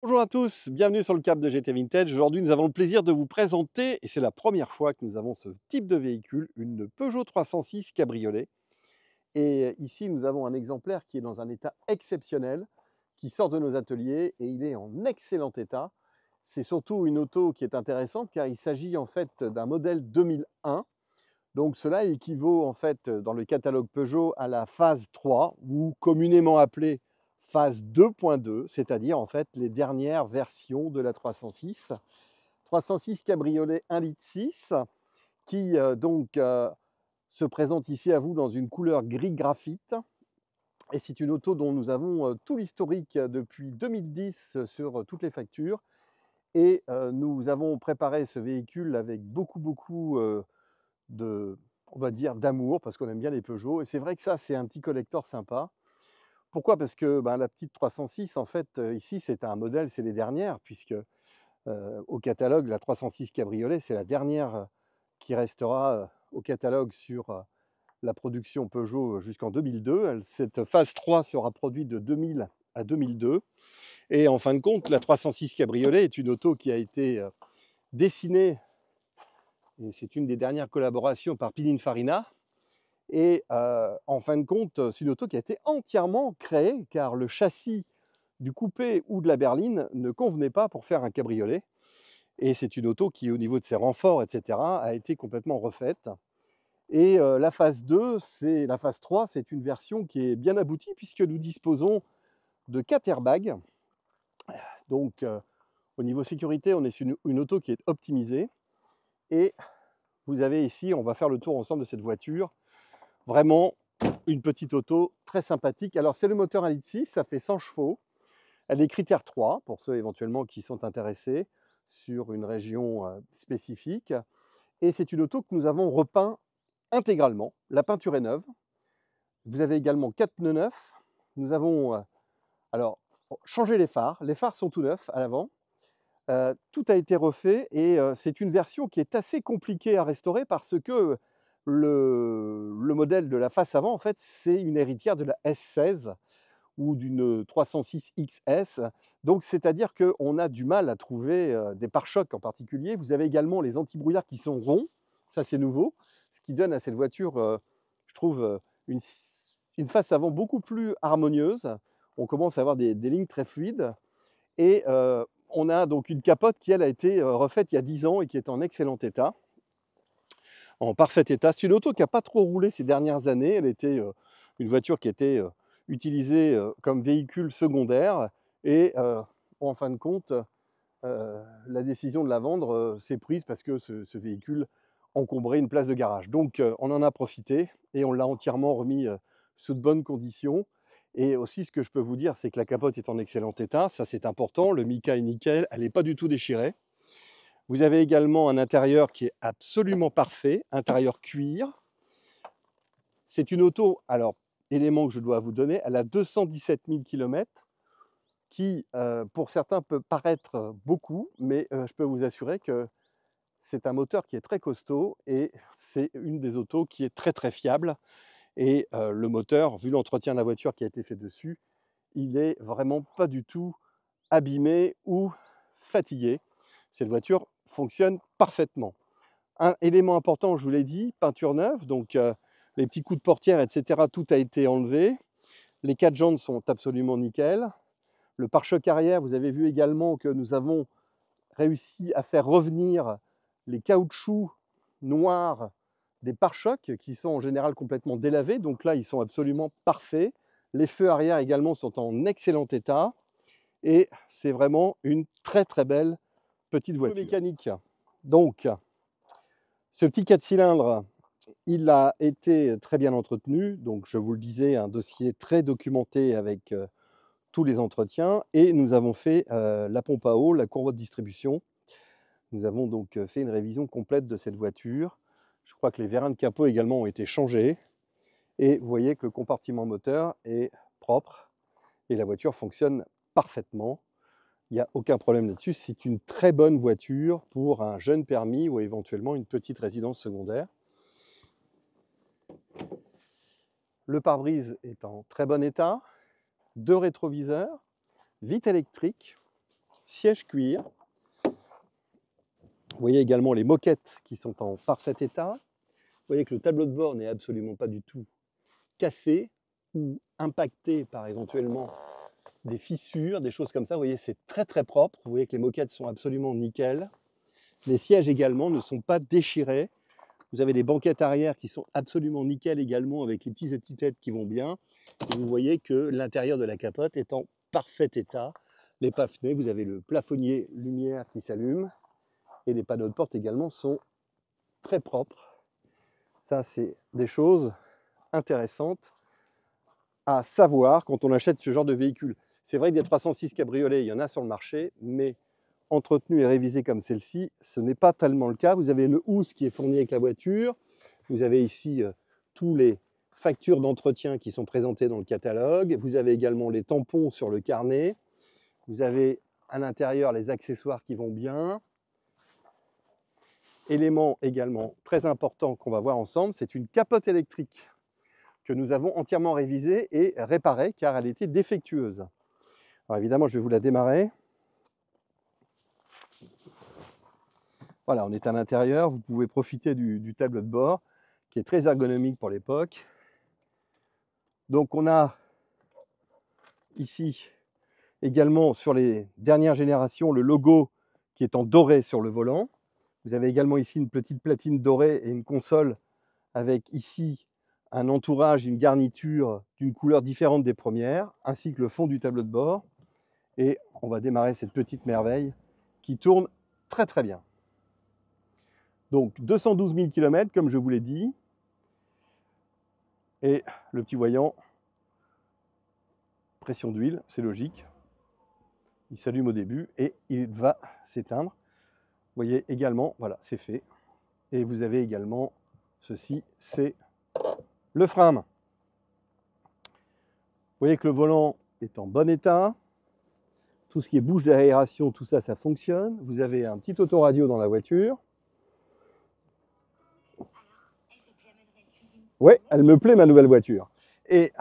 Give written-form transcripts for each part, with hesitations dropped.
Bonjour à tous, bienvenue sur le Cap de GT Vintage. Aujourd'hui, nous avons le plaisir de vous présenter, et c'est la première fois que nous avons ce type de véhicule, une Peugeot 306 Cabriolet. Et ici, nous avons un exemplaire qui est dans un état exceptionnel, qui sort de nos ateliers et il est en excellent état. C'est surtout une auto qui est intéressante car il s'agit en fait d'un modèle 2001. Donc cela équivaut en fait dans le catalogue Peugeot à la phase 3 ou communément appelée phase 2.2, c'est-à-dire en fait les dernières versions de la 306. 306 Cabriolet 1,6 litre qui se présente ici à vous dans une couleur gris graphite. Et c'est une auto dont nous avons tout l'historique depuis 2010 sur toutes les factures. Et nous avons préparé ce véhicule avec beaucoup de, on va dire, d'amour, parce qu'on aime bien les Peugeot. Et c'est vrai que ça, c'est un petit collector sympa. Pourquoi? Parce que la petite 306, en fait, ici, c'est un modèle, c'est les dernières, puisque au catalogue, la 306 Cabriolet, c'est la dernière qui restera au catalogue sur la production Peugeot jusqu'en 2002. Cette phase 3 sera produite de 2000 à 2002. Et en fin de compte, la 306 Cabriolet est une auto qui a été dessinée, et c'est une des dernières collaborations par Pininfarina. Et en fin de compte, c'est une auto qui a été entièrement créée car le châssis du coupé ou de la berline ne convenait pas pour faire un cabriolet. Et c'est une auto qui, au niveau de ses renforts, etc., a été complètement refaite. Et la phase 2, la phase 3, c'est une version qui est bien aboutie puisque nous disposons de 4 airbags. Donc au niveau sécurité, on est sur une auto qui est optimisée. Et vous avez ici, on va faire le tour ensemble de cette voiture. Vraiment une petite auto très sympathique. Alors c'est le moteur 1,6 litre, ça fait 100 chevaux. Elle est critère 3 pour ceux éventuellement qui sont intéressés sur une région spécifique. Et c'est une auto que nous avons repeint intégralement. La peinture est neuve. Vous avez également 4 pneus neufs. Nous avons alors changé les phares. Les phares sont tout neufs à l'avant. Tout a été refait et c'est une version qui est assez compliquée à restaurer parce que le modèle de la face avant, en fait, c'est une héritière de la S16 ou d'une 306 XS. Donc, c'est-à-dire qu'on a du mal à trouver des pare-chocs en particulier. Vous avez également les antibrouillards qui sont ronds. Ça, c'est nouveau. Ce qui donne à cette voiture, je trouve, une, une face avant beaucoup plus harmonieuse. On commence à avoir des lignes très fluides. Et on a donc une capote qui, elle, a été refaite il y a 10 ans et qui est en excellent état, en parfait état. C'est une auto qui n'a pas trop roulé ces dernières années. Elle était une voiture qui était utilisée comme véhicule secondaire. Et en fin de compte, la décision de la vendre s'est prise parce que ce véhicule encombrait une place de garage. Donc on en a profité et on l'a entièrement remis sous de bonnes conditions. Et aussi, ce que je peux vous dire, c'est que la capote est en excellent état. Ça, c'est important. Le mica est nickel. Elle n'est pas du tout déchirée. Vous avez également un intérieur qui est absolument parfait, intérieur cuir. C'est une auto, alors, élément que je dois vous donner, elle a 217 000 km, qui, pour certains, peut paraître beaucoup, mais je peux vous assurer que c'est un moteur qui est très costaud et c'est une des autos qui est très fiable. Et le moteur, vu l'entretien de la voiture qui a été fait dessus, il est vraiment pas du tout abîmé ou fatigué. Cette voiture fonctionne parfaitement. Un élément important, je vous l'ai dit, peinture neuve, donc les petits coups de portière, etc., tout a été enlevé. Les 4 jantes sont absolument nickel. Le pare-choc arrière, vous avez vu également que nous avons réussi à faire revenir les caoutchoucs noirs des pare-chocs qui sont en général complètement délavés. Donc là, ils sont absolument parfaits. Les feux arrière également sont en excellent état. Et c'est vraiment une très belle petite voiture. Mécanique. Donc, ce petit 4 cylindres, il a été très bien entretenu. Donc, je vous le disais, un dossier très documenté avec tous les entretiens. Et nous avons fait la pompe à eau, la courroie de distribution. Nous avons donc fait une révision complète de cette voiture. Je crois que les vérins de capot également ont été changés. Et vous voyez que le compartiment moteur est propre et la voiture fonctionne parfaitement. Il n'y a aucun problème là-dessus. C'est une très bonne voiture pour un jeune permis ou éventuellement une petite résidence secondaire. Le pare-brise est en très bon état. 2 rétroviseurs, vitres électriques. siège cuir. Vous voyez également les moquettes qui sont en parfait état. Vous voyez que le tableau de bord n'est absolument pas du tout cassé ou impacté par éventuellement des fissures, des choses comme ça. Vous voyez, c'est très très propre. Vous voyez que les moquettes sont absolument nickel. Les sièges également ne sont pas déchirés. Vous avez des banquettes arrière qui sont absolument nickel également, avec les petites étiquettes qui vont bien. Et vous voyez que l'intérieur de la capote est en parfait état. Les pare-fenêtres, vous avez le plafonnier lumière qui s'allume. Et les panneaux de porte également sont très propres. Ça, c'est des choses intéressantes à savoir quand on achète ce genre de véhicule. C'est vrai que des 306 cabriolets, il y en a sur le marché, mais entretenu et révisé comme celle-ci, ce n'est pas tellement le cas. Vous avez le housse qui est fourni avec la voiture. Vous avez ici tous les factures d'entretien qui sont présentées dans le catalogue. Vous avez également les tampons sur le carnet. Vous avez à l'intérieur les accessoires qui vont bien. Élément également très important qu'on va voir ensemble, c'est une capote électrique que nous avons entièrement révisée et réparée car elle était défectueuse. Alors évidemment, je vais vous la démarrer. Voilà, on est à l'intérieur, vous pouvez profiter du tableau de bord qui est très ergonomique pour l'époque. Donc on a ici également sur les dernières générations le logo qui est en doré sur le volant. Vous avez également ici une petite platine dorée et une console avec ici un entourage, une garniture d'une couleur différente des premières, ainsi que le fond du tableau de bord. Et on va démarrer cette petite merveille qui tourne très très bien. Donc 212 000 km comme je vous l'ai dit. Et le petit voyant, pression d'huile, c'est logique. Il s'allume au début et il va s'éteindre. Vous voyez également, voilà, c'est fait. Et vous avez également ceci, c'est le frein à main. Vous voyez que le volant est en bon état. Tout ce qui est bouche d'aération, tout ça, ça fonctionne. Vous avez un petit autoradio dans la voiture. Oui, elle me plaît ma nouvelle voiture. Et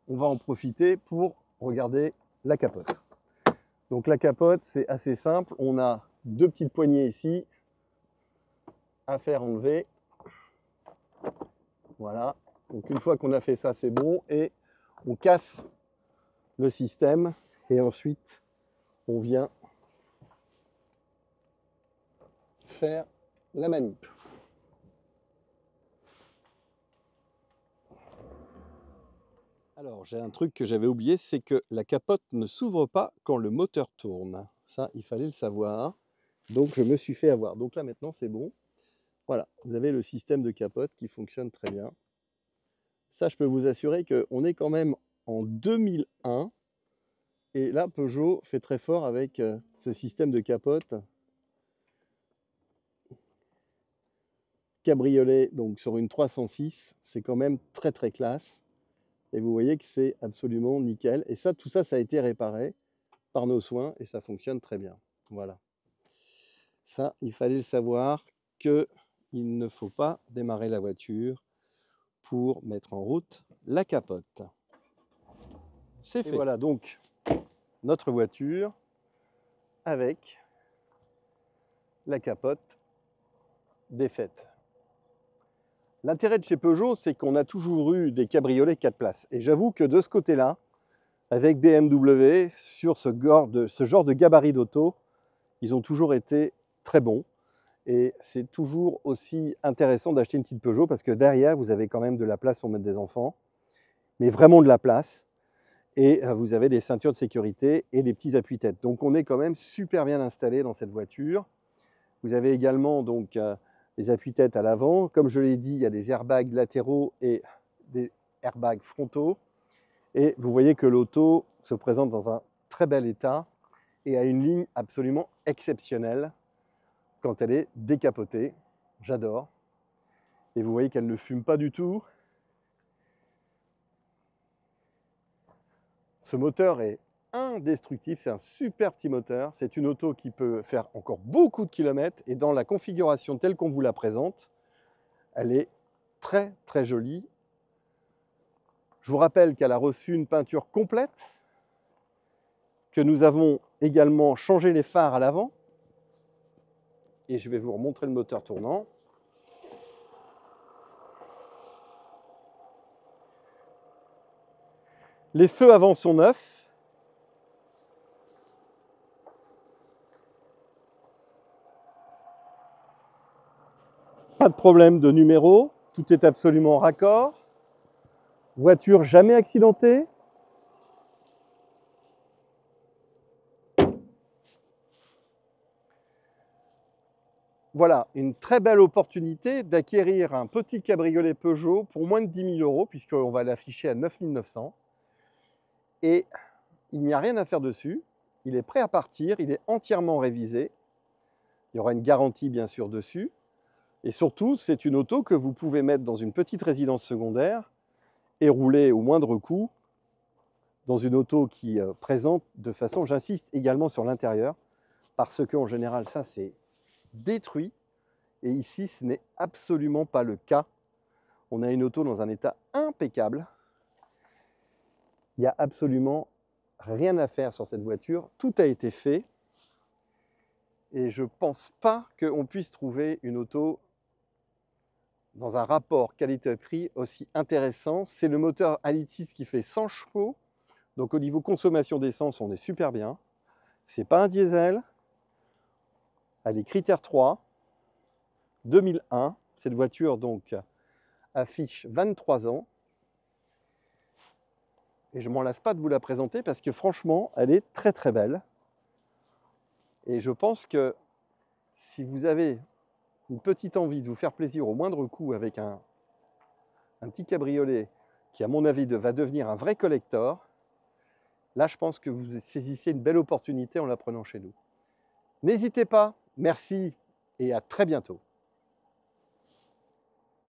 on va en profiter pour regarder la capote. Donc la capote, c'est assez simple. On a deux petites poignées ici à faire enlever. Voilà. Donc une fois qu'on a fait ça, c'est bon. Et on casse le système. Et ensuite, on vient faire la manip. Alors, j'ai un truc que j'avais oublié, c'est que la capote ne s'ouvre pas quand le moteur tourne. Ça, il fallait le savoir. Donc, je me suis fait avoir. Donc là, maintenant, c'est bon. Voilà, vous avez le système de capote qui fonctionne très bien. Ça, je peux vous assurer qu'on est quand même en 2001. Et là, Peugeot fait très fort avec ce système de capote. Cabriolet, donc sur une 306, c'est quand même très très classe. Et vous voyez que c'est absolument nickel. Et ça, tout ça, ça a été réparé par nos soins et ça fonctionne très bien. Voilà. Ça, il fallait le savoir qu'il ne faut pas démarrer la voiture pour mettre en route la capote. C'est fait. Et voilà donc notre voiture avec la capote défaite. L'intérêt de chez Peugeot, c'est qu'on a toujours eu des cabriolets 4 places. Et j'avoue que de ce côté-là, avec BMW, sur ce genre de gabarit d'auto, ils ont toujours été très bons. Et c'est toujours aussi intéressant d'acheter une petite Peugeot parce que derrière, vous avez quand même de la place pour mettre des enfants, mais vraiment de la place. Et vous avez des ceintures de sécurité et des petits appuis-têtes. Donc on est quand même super bien installé dans cette voiture. Vous avez également donc les appuis-têtes à l'avant. Comme je l'ai dit, il y a des airbags latéraux et des airbags frontaux. Et vous voyez que l'auto se présente dans un très bel état et a une ligne absolument exceptionnelle quand elle est décapotée. J'adore. Et vous voyez qu'elle ne fume pas du tout. Ce moteur est indestructible, c'est un super petit moteur. C'est une auto qui peut faire encore beaucoup de kilomètres et dans la configuration telle qu'on vous la présente, elle est très très jolie. Je vous rappelle qu'elle a reçu une peinture complète que nous avons également changé les phares à l'avant. Et je vais vous remontrer le moteur tournant. Les feux avant sont neufs. Pas de problème de numéro, tout est absolument raccord. Voiture jamais accidentée. Voilà, une très belle opportunité d'acquérir un petit cabriolet Peugeot pour moins de 10 000 €, puisqu'on va l'afficher à 9 900. Et il n'y a rien à faire dessus. Il est prêt à partir, il est entièrement révisé. Il y aura une garantie bien sûr dessus. Et surtout, c'est une auto que vous pouvez mettre dans une petite résidence secondaire et rouler au moindre coût dans une auto qui présente de façon, j'insiste également sur l'intérieur, parce qu'en général, ça c'est détruit. Et ici, ce n'est absolument pas le cas. On a une auto dans un état impeccable. Il n'y a absolument rien à faire sur cette voiture. Tout a été fait. Et je ne pense pas qu'on puisse trouver une auto dans un rapport qualité-prix aussi intéressant. C'est le moteur Alitis qui fait 100 chevaux. Donc au niveau consommation d'essence, on est super bien. C'est pas un diesel. Elle est critère 3. 2001. Cette voiture donc affiche 23 ans. Et je ne m'en lasse pas de vous la présenter parce que franchement, elle est très très belle. Et je pense que si vous avez une petite envie de vous faire plaisir au moindre coût avec un petit cabriolet qui, à mon avis, va devenir un vrai collector, là, je pense que vous saisissez une belle opportunité en la prenant chez nous. N'hésitez pas, merci et à très bientôt.